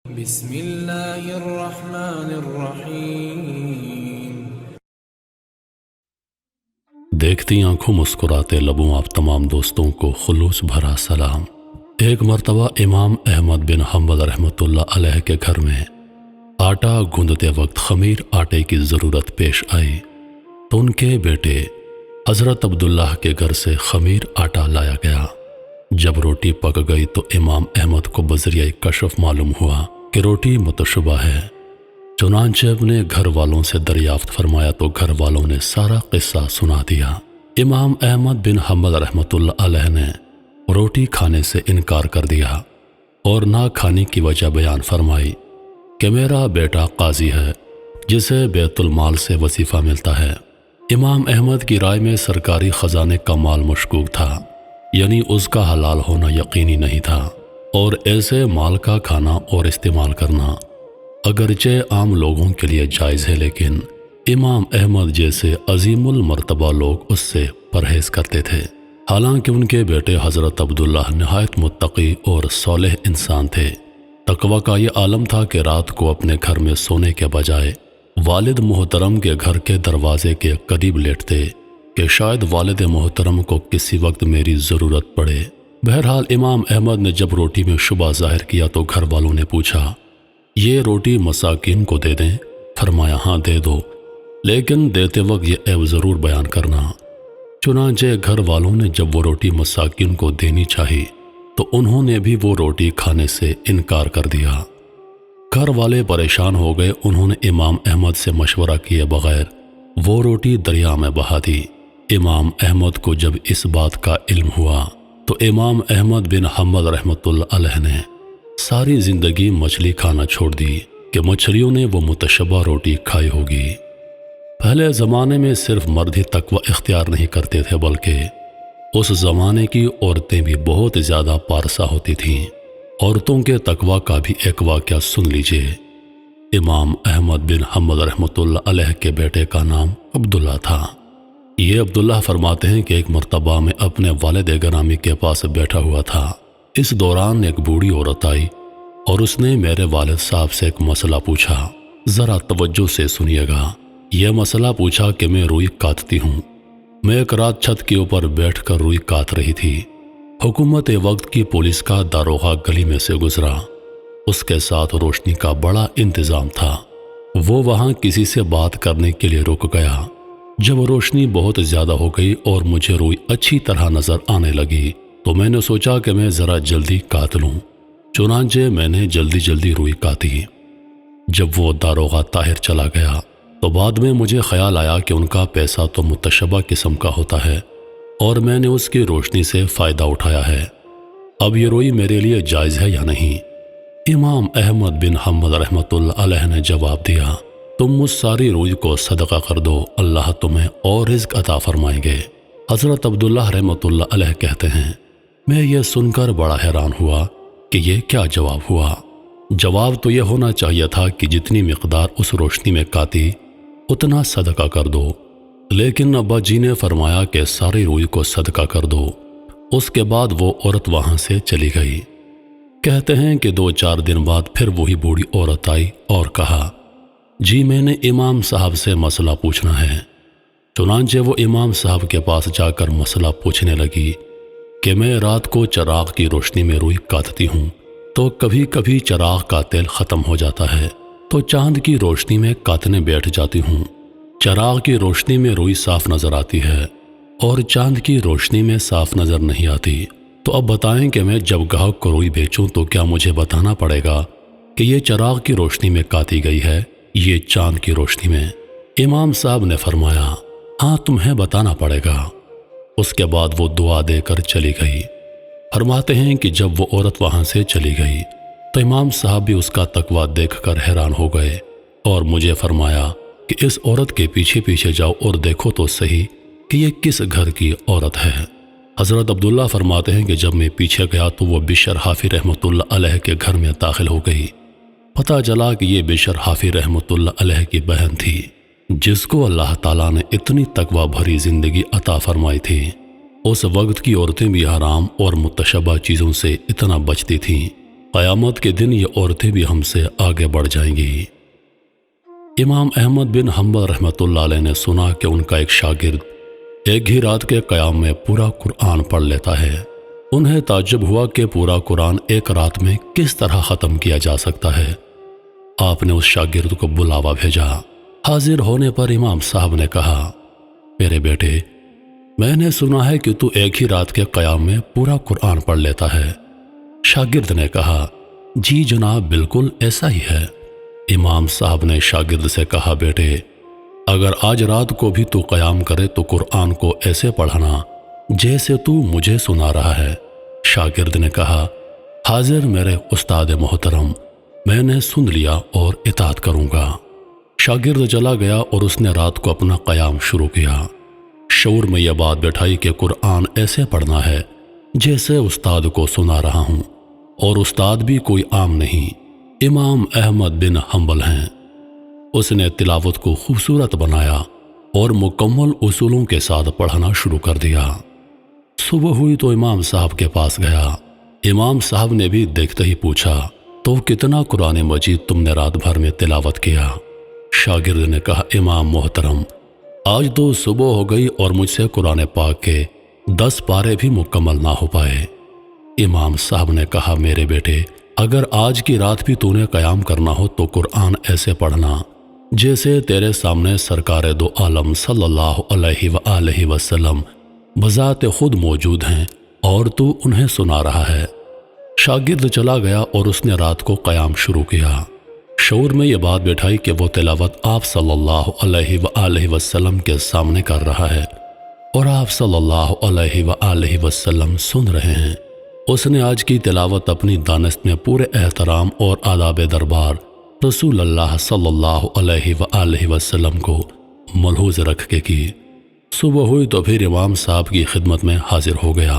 بسم اللہ الرحمن الرحیم۔ دیکھتی آنکھوں مسکراتے لبوں آپ تمام دوستوں کو خلوص بھرا سلام۔ ایک مرتبہ امام احمد بن حنبل رحمۃ اللہ علیہ کے گھر میں آٹا گوندتے وقت خمیر آٹے کی ضرورت پیش آئی تو ان کے بیٹے حضرت عبداللہ کے گھر سے خمیر آٹا لایا گیا۔ جب روٹی پک گئی تو امام احمد کو بذریعہ کشف معلوم ہوا کہ روٹی متشبہ ہے۔ چنانچہ اپنے گھر والوں سے دریافت فرمایا تو گھر والوں نے سارا قصہ سنا دیا۔ امام احمد بن حنبل رحمۃ اللہ علیہ نے روٹی کھانے سے انکار کر دیا اور نہ کھانے کی وجہ بیان فرمائی کہ میرا بیٹا قاضی ہے جسے بیت المال سے وظیفہ ملتا ہے۔ امام احمد کی رائے میں سرکاری خزانے کا مال مشکوک تھا، یعنی اس کا حلال ہونا یقینی نہیں تھا، اور ایسے مال کا کھانا اور استعمال کرنا اگرچہ عام لوگوں کے لیے جائز ہے، لیکن امام احمد جیسے عظیم المرتبہ لوگ اس سے پرہیز کرتے تھے۔ حالانکہ ان کے بیٹے حضرت عبداللہ نہایت متقی اور صالح انسان تھے۔ تقوی کا یہ عالم تھا کہ رات کو اپنے گھر میں سونے کے بجائے والد محترم کے گھر کے دروازے کے قریب لیٹتے کہ شاید والد محترم کو کسی وقت میری ضرورت پڑے۔ بہرحال امام احمد نے جب روٹی میں شبہ ظاہر کیا تو گھر والوں نے پوچھا، یہ روٹی مساکین کو دے دیں؟ فرمایا ہاں دے دو، لیکن دیتے وقت یہ عیب ضرور بیان کرنا۔ چنانچہ گھر والوں نے جب وہ روٹی مساکین کو دینی چاہی تو انہوں نے بھی وہ روٹی کھانے سے انکار کر دیا۔ گھر والے پریشان ہو گئے، انہوں نے امام احمد سے مشورہ کیے بغیر وہ روٹی دریا میں بہا دی۔ امام احمد کو جب اس بات کا علم ہوا تو امام احمد بن حنبل رحمۃ اللہ علیہ نے ساری زندگی مچھلی کھانا چھوڑ دی کہ مچھلیوں نے وہ متشبہ روٹی کھائی ہوگی۔ پہلے زمانے میں صرف مرد ہی تقوی اختیار نہیں کرتے تھے، بلکہ اس زمانے کی عورتیں بھی بہت زیادہ پارسا ہوتی تھیں۔ عورتوں کے تقوی کا بھی ایک واقعہ سن لیجئے۔ امام احمد بن حنبل رحمۃ اللہ علیہ کے بیٹے کا نام عبداللہ تھا۔ یہ عبداللہ فرماتے ہیں کہ ایک مرتبہ میں اپنے والد گرامی کے پاس بیٹھا ہوا تھا۔ اس دوران ایک بوڑھی عورت آئی اور اس نے میرے والد صاحب سے ایک مسئلہ پوچھا۔ ذرا توجہ سے سنیے گا۔ یہ مسئلہ پوچھا کہ میں روئی کاٹتی ہوں۔ میں ایک رات چھت کے اوپر بیٹھ کر روئی کاٹ رہی تھی۔ حکومت وقت کی پولیس کا داروغہ گلی میں سے گزرا۔ اس کے ساتھ روشنی کا بڑا انتظام تھا۔ وہ وہاں کسی سے بات کرنے کے لیے رک گیا۔ جب روشنی بہت زیادہ ہو گئی اور مجھے روئی اچھی طرح نظر آنے لگی تو میں نے سوچا کہ میں ذرا جلدی کاٹ لوں۔ چنانچہ میں نے جلدی روئی کاٹی۔ جب وہ داروغہ طاہر چلا گیا تو بعد میں مجھے خیال آیا کہ ان کا پیسہ تو متشبہ قسم کا ہوتا ہے اور میں نے اس کی روشنی سے فائدہ اٹھایا ہے۔ اب یہ روئی میرے لیے جائز ہے یا نہیں؟ امام احمد بن حنبل رحمۃ اللہ علیہ نے جواب دیا، تم اس ساری روئی کو صدقہ کر دو، اللہ تمہیں اور رزق عطا فرمائیں گے۔ حضرت عبداللہ رحمۃ اللہ علیہ کہتے ہیں، میں یہ سن کر بڑا حیران ہوا کہ یہ کیا جواب ہوا۔ جواب تو یہ ہونا چاہیے تھا کہ جتنی مقدار اس روشنی میں کاٹی اتنا صدقہ کر دو، لیکن ابا جی نے فرمایا کہ ساری روئی کو صدقہ کر دو۔ اس کے بعد وہ عورت وہاں سے چلی گئی۔ کہتے ہیں کہ 2-4 دن بعد پھر وہی بوڑھی عورت آئی اور کہا، جی میں نے امام صاحب سے مسئلہ پوچھنا ہے۔ چنانچہ وہ امام صاحب کے پاس جا کر مسئلہ پوچھنے لگی کہ میں رات کو چراغ کی روشنی میں روئی کاٹتی ہوں تو کبھی کبھی چراغ کا تیل ختم ہو جاتا ہے تو چاند کی روشنی میں کاٹنے بیٹھ جاتی ہوں۔ چراغ کی روشنی میں روئی صاف نظر آتی ہے اور چاند کی روشنی میں صاف نظر نہیں آتی، تو اب بتائیں کہ میں جب گاہک کو روئی بیچوں تو کیا مجھے بتانا پڑے گا کہ یہ چراغ کی روشنی میں کاٹی گئی ہے، یہ چاند کی روشنی میں؟ امام صاحب نے فرمایا، ہاں تمہیں بتانا پڑے گا۔ اس کے بعد وہ دعا دے کر چلی گئی۔ فرماتے ہیں کہ جب وہ عورت وہاں سے چلی گئی تو امام صاحب بھی اس کا تقوی دیکھ کر حیران ہو گئے اور مجھے فرمایا کہ اس عورت کے پیچھے پیچھے جاؤ اور دیکھو تو صحیح کہ یہ کس گھر کی عورت ہے۔ حضرت عبداللہ فرماتے ہیں کہ جب میں پیچھے گیا تو وہ بشر حافی رحمۃ اللہ علیہ کے گھر میں داخل ہو گئی۔ پتہ چلا کہ یہ بشر حافی رحمۃ اللہ علیہ کی بہن تھی، جس کو اللہ تعالیٰ نے اتنی تقوی بھری زندگی عطا فرمائی تھی۔ اس وقت کی عورتیں بھی حرام اور متشبہ چیزوں سے اتنا بچتی تھیں قیامت کے دن یہ عورتیں بھی ہم سے آگے بڑھ جائیں گی۔ امام احمد بن حنبل رحمۃ اللہ علیہ نے سنا کہ ان کا ایک شاگرد ایک ہی رات کے قیام میں پورا قرآن پڑھ لیتا ہے۔ انہیں تعجب ہوا کہ پورا قرآن ایک رات میں کس طرح ختم کیا جا سکتا ہے۔ آپ نے اس شاگرد کو بلاوا بھیجا۔ حاضر ہونے پر امام صاحب نے کہا، میرے بیٹے، میں نے سنا ہے کہ تو ایک ہی رات کے قیام میں پورا قرآن پڑھ لیتا ہے۔ شاگرد نے کہا، جی جناب، بالکل ایسا ہی ہے۔ امام صاحب نے شاگرد سے کہا، بیٹے، اگر آج رات کو بھی تو قیام کرے تو قرآن کو ایسے پڑھنا جیسے تو مجھے سنا رہا ہے۔ شاگرد نے کہا، حاضر میرے استاد محترم، میں نے سن لیا اور اطاعت کروں گا۔ شاگرد چلا گیا اور اس نے رات کو اپنا قیام شروع کیا۔ شعور میں یہ بات بٹھائی کہ قرآن ایسے پڑھنا ہے جیسے استاد کو سنا رہا ہوں، اور استاد بھی کوئی عام نہیں، امام احمد بن حنبل ہیں۔ اس نے تلاوت کو خوبصورت بنایا اور مکمل اصولوں کے ساتھ پڑھنا شروع کر دیا۔ صبح ہوئی تو امام صاحب کے پاس گیا۔ امام صاحب نے بھی دیکھتے ہی پوچھا، تو کتنا قرآن مجید تم نے رات بھر میں تلاوت کیا؟ شاگرد نے کہا، امام محترم، آج تو صبح ہو گئی اور مجھ سے قرآن پاک کے 10 پارے بھی مکمل نہ ہو پائے۔ امام صاحب نے کہا، میرے بیٹے، اگر آج کی رات بھی تو نے قیام کرنا ہو تو قرآن ایسے پڑھنا جیسے تیرے سامنے سرکار دو عالم صلی اللہ علیہ وآلہ وسلم بذات خود موجود ہیں اور تو انہیں سنا رہا ہے۔ شاگرد چلا گیا اور اس نے رات کو قیام شروع کیا۔ شعور میں یہ بات بٹھائی کہ وہ تلاوت آپ صلی اللہ علیہ وآلہ وسلم کے سامنے کر رہا ہے اور آپ صلی اللہ علیہ وآلہ وسلم سن رہے ہیں۔ اس نے آج کی تلاوت اپنی دانست میں پورے احترام اور آداب دربار رسول اللہ صلی اللہ علیہ وآلہ وسلم کو ملحوظ رکھ کے کی۔ صبح ہوئی تو پھر امام صاحب کی خدمت میں حاضر ہو گیا۔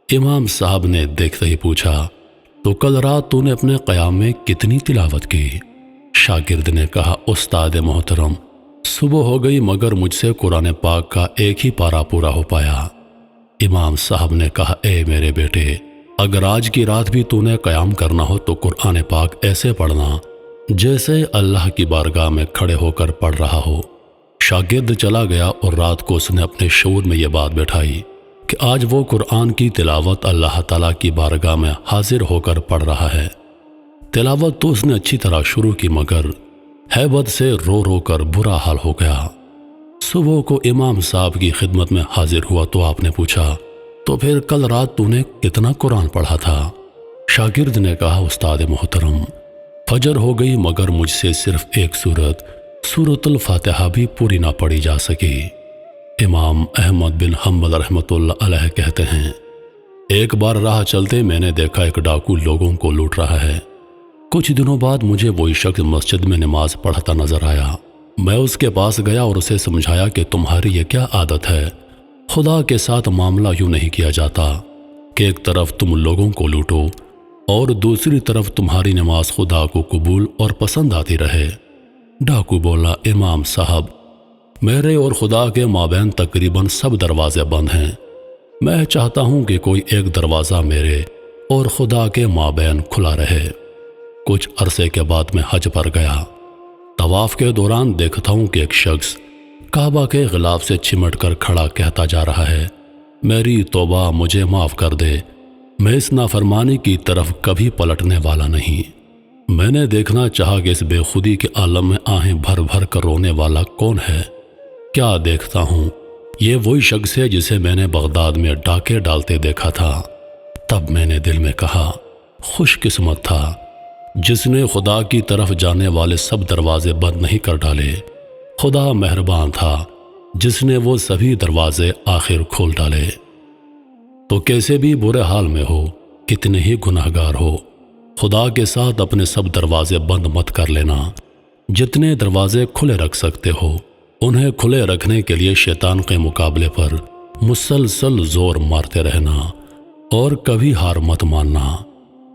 امام صاحب نے دیکھتے ہی پوچھا، تو کل رات تو نے اپنے قیام میں کتنی تلاوت کی؟ شاگرد نے کہا، استاد محترم، صبح ہو گئی مگر مجھ سے قرآن پاک کا ایک ہی پارا پورا ہو پایا۔ امام صاحب نے کہا، اے میرے بیٹے، اگر آج کی رات بھی تو نے قیام کرنا ہو تو قرآن پاک ایسے پڑھنا جیسے اللہ کی بارگاہ میں کھڑے ہو کر پڑھ رہا ہو۔ شاگرد چلا گیا اور رات کو اس نے اپنے شعور میں یہ بات بٹھائی کہ آج وہ قرآن کی تلاوت اللہ تعالیٰ کی بارگاہ میں حاضر ہو کر پڑھ رہا ہے۔ تلاوت تو اس نے اچھی طرح شروع کی مگر ہیبت سے رو رو کر برا حال ہو گیا۔ صبح کو امام صاحب کی خدمت میں حاضر ہوا تو آپ نے پوچھا، تو پھر کل رات تو نے کتنا قرآن پڑھا تھا؟ شاگرد نے کہا، استاد محترم، فجر ہو گئی مگر مجھ سے صرف ایک سورۃ الفاتحہ بھی پوری نہ پڑھی جا سکی۔ امام احمد بن حنبل رحمۃ اللہ علیہ کہتے ہیں، ایک بار راہ چلتے میں نے دیکھا ایک ڈاکو لوگوں کو لوٹ رہا ہے۔ کچھ دنوں بعد مجھے وہی شخص مسجد میں نماز پڑھتا نظر آیا۔ میں اس کے پاس گیا اور اسے سمجھایا کہ تمہاری یہ کیا عادت ہے؟ خدا کے ساتھ معاملہ یوں نہیں کیا جاتا کہ ایک طرف تم لوگوں کو لوٹو اور دوسری طرف تمہاری نماز خدا کو قبول اور پسند آتی رہے۔ ڈاکو بولا، امام صاحب، میرے اور خدا کے مابین تقریباً سب دروازے بند ہیں۔ میں چاہتا ہوں کہ کوئی ایک دروازہ میرے اور خدا کے مابین کھلا رہے۔ کچھ عرصے کے بعد میں حج پر گیا۔ طواف کے دوران دیکھتا ہوں کہ ایک شخص کعبہ کے غلاف سے چمٹ کر کھڑا کہتا جا رہا ہے، میری توبہ، مجھے معاف کر دے، میں اس نافرمانی کی طرف کبھی پلٹنے والا نہیں۔ میں نے دیکھنا چاہا کہ اس بے خودی کے عالم میں آہیں بھر بھر کر رونے والا کون ہے۔ کیا دیکھتا ہوں، یہ وہی شخص ہے جسے میں نے بغداد میں ڈاکے ڈالتے دیکھا تھا۔ تب میں نے دل میں کہا، خوش قسمت تھا جس نے خدا کی طرف جانے والے سب دروازے بند نہیں کر ڈالے۔ خدا مہربان تھا جس نے وہ سبھی دروازے آخر کھول ڈالے۔ تو کیسے بھی برے حال میں ہو، کتنے ہی گناہگار ہو، خدا کے ساتھ اپنے سب دروازے بند مت کر لینا۔ جتنے دروازے کھلے رکھ سکتے ہو انہیں کھلے رکھنے کے لیے شیطان کے مقابلے پر مسلسل زور مارتے رہنا اور کبھی ہار مت ماننا۔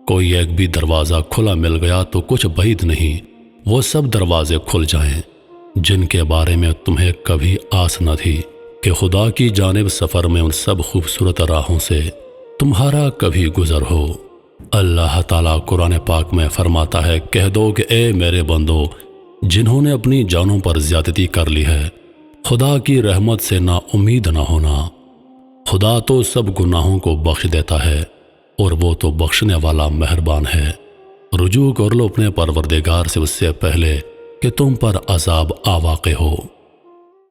کوئی ایک بھی دروازہ کھلا مل گیا تو کچھ بعید نہیں وہ سب دروازے کھل جائیں جن کے بارے میں تمہیں کبھی آس نہ تھی کہ خدا کی جانب سفر میں ان سب خوبصورت راہوں سے تمہارا کبھی گزر ہو۔ اللہ تعالیٰ قرآن پاک میں فرماتا ہے، کہہ دو کہ اے میرے بندو جنہوں نے اپنی جانوں پر زیادتی کر لی ہے، خدا کی رحمت سے نا امید نہ ہونا۔ خدا تو سب گناہوں کو بخش دیتا ہے اور وہ تو بخشنے والا مہربان ہے۔ رجوع کر لو اپنے پروردگار سے اس سے پہلے کہ تم پر عذاب آ واقع ہو۔